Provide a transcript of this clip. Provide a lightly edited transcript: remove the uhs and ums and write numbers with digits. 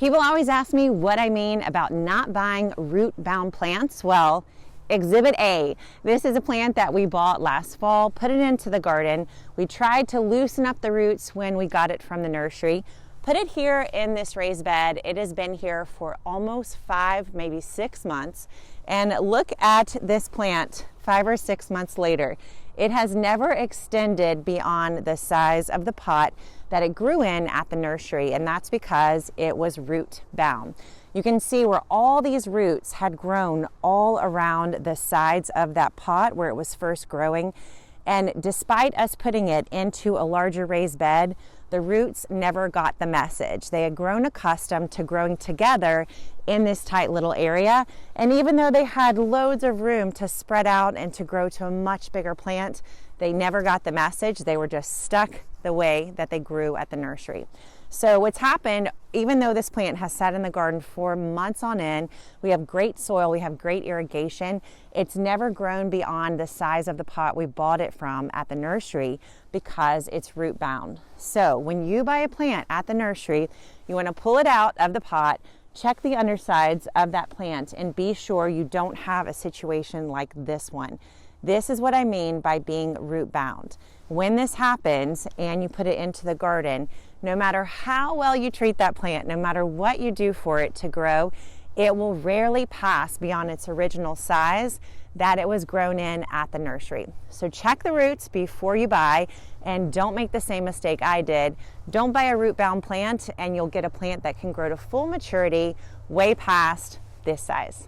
People always ask me what I mean about not buying root-bound plants. Well, Exhibit A. This is a plant that we bought last fall, put it into the garden. We tried to loosen up the roots when we got it from the nursery. Put it here in this raised bed. It has been here for almost 5, maybe 6 months. And look at this plant 5 or 6 months later. It has never extended beyond the size of the pot that it grew in at the nursery, and that's because it was root bound. You can see where all these roots had grown all around the sides of that pot where it was first growing. And despite us putting it into a larger raised bed, the roots never got the message. They had grown accustomed to growing together in this tight little area. And even though they had loads of room to spread out and to grow to a much bigger plant, they never got the message. They were just stuck the way that they grew at the nursery. So what's happened, even though this plant has sat in the garden for months on end, we have great soil, we have great irrigation, it's never grown beyond the size of the pot we bought it from at the nursery because it's root bound. So when you buy a plant at the nursery, you want to pull it out of the pot, check the undersides of that plant, and be sure you don't have a situation like this one. This is what I mean by being root bound. When this happens and you put it into the garden, no matter how well you treat that plant, no matter what you do for it to grow, it will rarely pass beyond its original size that it was grown in at the nursery. So check the roots before you buy, and don't make the same mistake I did. Don't buy a root bound plant and you'll get a plant that can grow to full maturity way past this size.